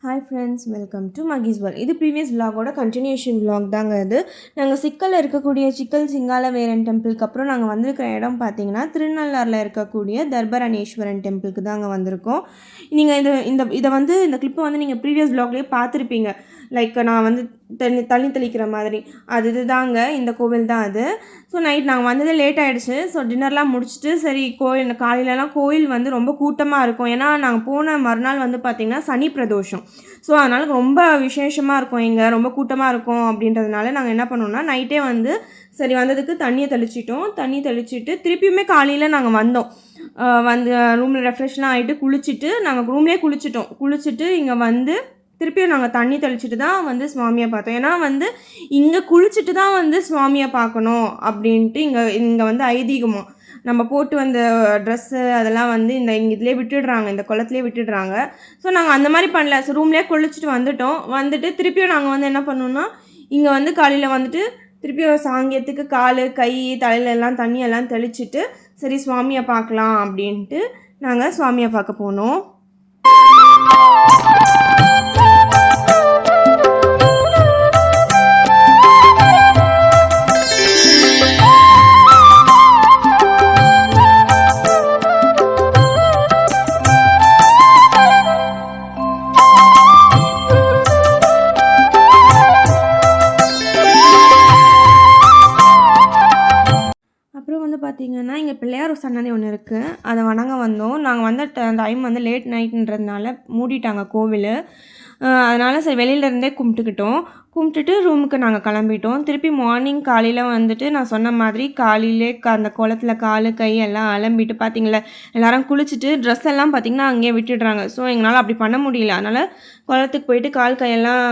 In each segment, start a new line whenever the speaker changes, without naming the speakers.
Hi friends, welcome to Mahee's world. இது previous விலாகோட continuation vlog தாங்க. இது நாங்கள் சிக்கலில் இருக்கக்கூடிய சிக்கல் சிங்கால வேரன் டெம்பிளுக்கு அப்புறம் நாங்கள் வந்திருக்கிற இடம் பார்த்தீங்கன்னா திருநள்ளாறில் இருக்கக்கூடிய தர்பரணேஸ்வரன் டெம்பிளுக்கு தாங்க வந்திருக்கோம். நீங்கள் இந்த கிளிப்பை வந்து நீங்கள் ப்ரீவியஸ் விலாக்லேயே பார்த்துருப்பீங்க. லைக் நான் வந்து தண்ணி தெளிக்கிற மாதிரி இதுதாங்க, இந்த கோவில் தான் அது. ஸோ நைட் நாங்கள் வந்ததே லேட் ஆகிடுச்சு. ஸோ டின்னர்லாம் முடிச்சுட்டு சரி காலையிலலாம் கோயில் வந்து ரொம்ப கூட்டமாக இருக்கும். ஏன்னா நாங்கள் போன மறுநாள் வந்து பார்த்திங்கன்னா சனி பிரதோஷம். ஸோ அதனால் ரொம்ப விசேஷமாக இருக்கும், இங்கே ரொம்ப கூட்டமாக இருக்கும். அப்படின்றதுனால நாங்கள் என்ன பண்ணோம்னா நைட்டே வந்து சரி வந்ததுக்கு தண்ணி தெளிச்சிட்டு திருப்பியுமே காலையில் நாங்கள் வந்தோம். வந்து ரூமில் ரெஃப்ரெஷ்லாம் ஆகிட்டு குளிச்சுட்டு நாங்கள் ரூம்லேயே குளிச்சுட்டு இங்கே வந்து திருப்பியும் நாங்கள் தண்ணி தெளிச்சுட்டு தான் வந்து சுவாமியை பார்த்தோம். ஏன்னா வந்து இங்கே குளிச்சுட்டு தான் வந்து சுவாமியை பார்க்கணும் அப்படின்ட்டு இங்கே வந்து ஐதீகமாக நம்ம போட்டு வந்த ட்ரெஸ்ஸு அதெல்லாம் வந்து இதிலே விட்டுடுறாங்க, இந்த குளத்துலேயே விட்டுடுறாங்க. ஸோ நாங்கள் அந்த மாதிரி பண்ணல. ஸோ ரூம்லேயே குளிச்சுட்டு வந்துட்டு திருப்பியும் நாங்கள் வந்து என்ன பண்ணோம்னா இங்கே வந்து காலையில் வந்துட்டு திருப்பியும் சாங்கியத்துக்கு கால் கை தலையிலெல்லாம் தண்ணியெல்லாம் தெளிச்சுட்டு சரி சுவாமியை பார்க்கலாம் அப்படின்ட்டு நாங்கள் சுவாமியை பார்க்க போனோம். பார்த்திங்கன்னா இங்கே பிள்ளையார் சன்னதி ஒன்று இருக்குது, அதை வணங்க வந்தோம். நாங்கள் வந்த டைம் வந்து லேட் நைட்டுன்றதுனால மூடிட்டாங்க கோவில். அதனால் சரி வெளியிலேருந்தே கும்பிட்டுட்டு ரூமுக்கு நாங்கள் கிளம்பிட்டோம். திருப்பி மார்னிங் காலையில் வந்துட்டு நான் சொன்ன மாதிரி காலையிலே அந்த குளத்துல கால் கை எல்லாம் அலம்பிட்டு பார்த்திங்களா எல்லோரும் குளிச்சுட்டு ட்ரெஸ் எல்லாம் பார்த்திங்கன்னா அங்கேயே விட்டுடுறாங்க. ஸோ எங்களால் அப்படி பண்ண முடியல. அதனால் குளத்துக்கு போயிட்டு கால் கையெல்லாம்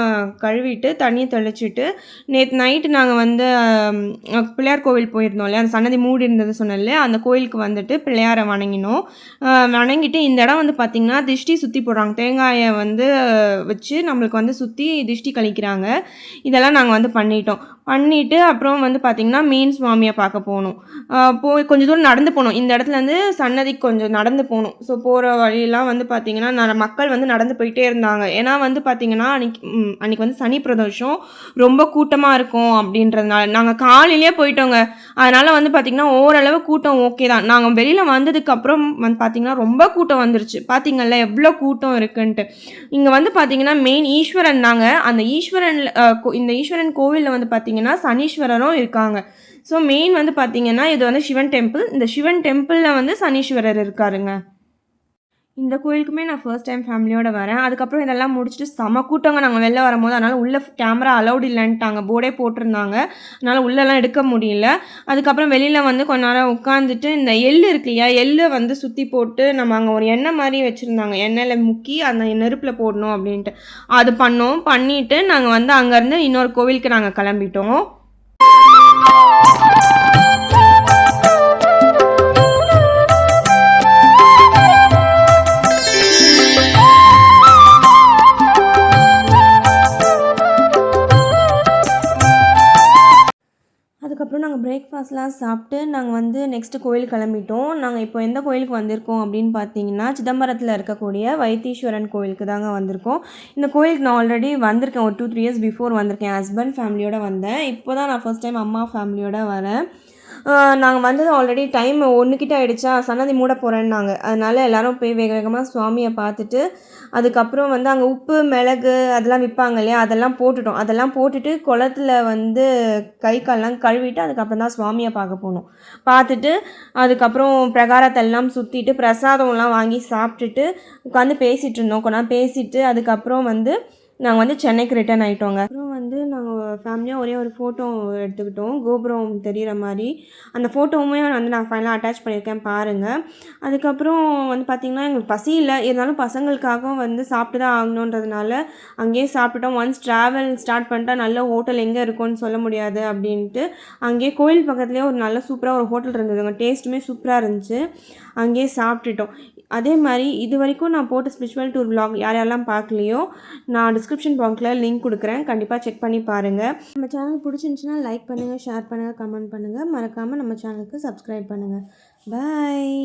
கழுவிட்டு தண்ணியை தெளிச்சிட்டு நேற்று நைட்டு நாங்கள் வந்து பிள்ளையார் கோவில் போயிருந்தோம் இல்லையா, அந்த சன்னதி மூடி இருந்தது சொன்னல, அந்த கோயிலுக்கு வந்துட்டு பிள்ளையாரை வணங்கிட்டு இந்த இடம் வந்து பார்த்திங்கன்னா திஷ்டி சுற்றி போடுறாங்க. தேங்காயை வந்து வச்சு நம்மளுக்கு வந்து சுற்றி திஷ்டி கழிக்கிறாங்க. இதெல்லாம் நாங்கள் வந்து பண்ணிவிட்டு அப்புறம் வந்து பார்த்திங்கன்னா மீன் சுவாமியை பார்க்க போகணும். கொஞ்சம் தூரம் நடந்து போகணும். இந்த இடத்துலேருந்து சன்னதிக்கு கொஞ்சம் நடந்து போகணும். ஸோ போகிற வழியெல்லாம் வந்து பார்த்திங்கன்னா மக்கள் வந்து நடந்து போயிட்டே இருந்தாங்க. ஏன்னா வந்து பார்த்திங்கன்னா அன்றைக்கி வந்து சனி பிரதோஷம் ரொம்ப கூட்டமாக இருக்கும் அப்படின்றதுனால நாங்கள் காலையிலே போயிட்டோங்க. அதனால் வந்து பார்த்திங்கன்னா ஓரளவு கூட்டம் ஓகே தான். நாங்கள் வெளியில் வந்ததுக்கப்புறம் வந்து பார்த்திங்கன்னா ரொம்ப கூட்டம் வந்துருச்சு. பார்த்திங்கள்ல எவ்வளோ கூட்டம் இருக்குன்ட்டு. இங்கே வந்து பார்த்திங்கன்னா மெயின் ஈஸ்வரன் தாங்க. அந்த இந்த ஈஸ்வரன் கோவிலில் வந்து பார்த்திங்கன்னா சனீஸ்வரரும் இருக்காங்க. ஸோ மெயின் வந்து பார்த்திங்கன்னா இது வந்து சிவன் டெம்பிள். இந்த சிவன் டெம்பிளில் வந்து சனீஸ்வரர் இருக்காருங்க. இந்த கோயிலுக்குமே நான் ஃபர்ஸ்ட் டைம் ஃபேமிலியோடு வரேன். அதுக்கப்புறம் இதெல்லாம் முடிச்சுட்டு செம கூட்டங்க நாங்கள் வெளில வரும்போது. அதனால் உள்ளே கேமரா அலௌட் இல்லைன்ட்டாங்க, போர்டே போட்டிருந்தாங்க. அதனால் உள்ளெல்லாம் எடுக்க முடியல. அதுக்கப்புறம் வெளியில் வந்து கொஞ்ச நேரம் உட்காந்துட்டு இந்த எள்ளு இருக்கு இல்லையா, எள்ளை வந்து சுற்றி போட்டு நம்ம அங்கே ஒரு எண்ணெய் மாதிரி வச்சுருந்தாங்க, எண்ணெயில் முக்கி அந்த நெருப்பில் போடணும் அப்படின்ட்டு அது பண்ணிவிட்டு நாங்கள் வந்து அங்கேருந்து இன்னொரு கோவிலுக்கு நாங்கள் கிளம்பிட்டோம். அதுக்கப்புறம் நாங்கள் பிரேக்ஃபாஸ்ட்லாம் சாப்பிட்டு நாங்கள் வந்து நெக்ஸ்ட்டு கோயில் கிளம்பிட்டோம். நாங்கள் இப்போ எந்த கோயிலுக்கு வந்திருக்கோம் அப்படின்னு பார்த்தீங்கன்னா சிதம்பரத்தில் இருக்கக்கூடிய வைத்தீஸ்வரன் கோயிலுக்கு தாங்க வந்திருக்கோம். இந்த கோயிலுக்கு நான் ஆல்ரெடி வந்திருக்கேன், ஒரு 2-3 இயர்ஸ் பிஃபோர் வந்திருக்கேன். ஹஸ்பண்ட் ஃபேமிலியோடு வந்தேன். இப்போ தான் நான் ஃபர்ஸ்ட் டைம் அம்மா ஃபேமிலியோடு வரேன். நாங்கள் வந்தது ஆல்ரெடி டைம் 1 கிட்ட ஆகிடுச்சா, சன்னதி மூட போகிறேன்னாங்க. அதனால் எல்லோரும் போய் வேக வேகமாக சுவாமியை பார்த்துட்டு அதுக்கப்புறம் வந்து அங்கே உப்பு மிளகு அதெல்லாம் விற்பாங்க இல்லையா, அதெல்லாம் போட்டுட்டு குளத்துல வந்து கை கால்லாம் கழுவிட்டு அதுக்கப்புறம் தான் சுவாமியை பார்க்க போனோம். பார்த்துட்டு அதுக்கப்புறம் பிரகாரத்தெல்லாம் சுற்றிட்டு பிரசாதம்லாம் வாங்கி சாப்பிட்டுட்டு உட்காந்து பேசிகிட்டு இருந்தோம். கொஞ்ச நேரம் பேசிவிட்டு அதுக்கப்புறம் வந்து நாங்கள் வந்து சென்னைக்கு ரிட்டர்ன் ஆகிட்டோங்க. அப்புறம் வந்து நாங்கள் ஃபேமிலியாக ஒரே ஒரு ஃபோட்டோ எடுத்துக்கிட்டோம், கோபுரம் தெரிகிற மாதிரி. அந்த ஃபோட்டோவுமே வந்து நான் ஃபைனலாக அட்டாச் பண்ணியிருக்கேன், பாருங்கள். அதுக்கப்புறம் வந்து பார்த்திங்கன்னா எங்களுக்கு பசி இல்லை, இருந்தாலும் பசங்களுக்காகவும் வந்து சாப்பிட்டு தான் ஆகணுன்றதுனால அங்கேயே சாப்பிட்டுட்டோம். ஒன்ஸ் ட்ராவல் ஸ்டார்ட் பண்ணிட்டா நல்ல ஹோட்டல் எங்கே இருக்கும்னு சொல்ல முடியாது அப்படின்ட்டு அங்கேயே கோயில் பக்கத்துலேயே ஒரு நல்ல சூப்பராக ஒரு ஹோட்டல் இருந்ததுங்க. டேஸ்ட்டுமே சூப்பராக இருந்துச்சு, அங்கேயே சாப்பிட்டுட்டோம். அதே மாதிரி இது வரைக்கும் நான் போட்ட ஸ்பிரிச்சுவல் டூர் விலாக் யாரெல்லாம் பார்க்கலையோ நான் டிஸ்கிரிப்ஷன் பாக்ஸில் லிங்க் கொடுக்குறேன், கண்டிப்பாக செக் பண்ணி பாருங்கள். நம்ம சேனல் பிடிச்சிருந்துச்சுன்னா லைக் பண்ணுங்கள், ஷேர் பண்ணுங்கள், கமெண்ட் பண்ணுங்கள். மறக்காமல் நம்ம சேனலுக்கு சப்ஸ்கிரைப் பண்ணுங்கள். பாய்.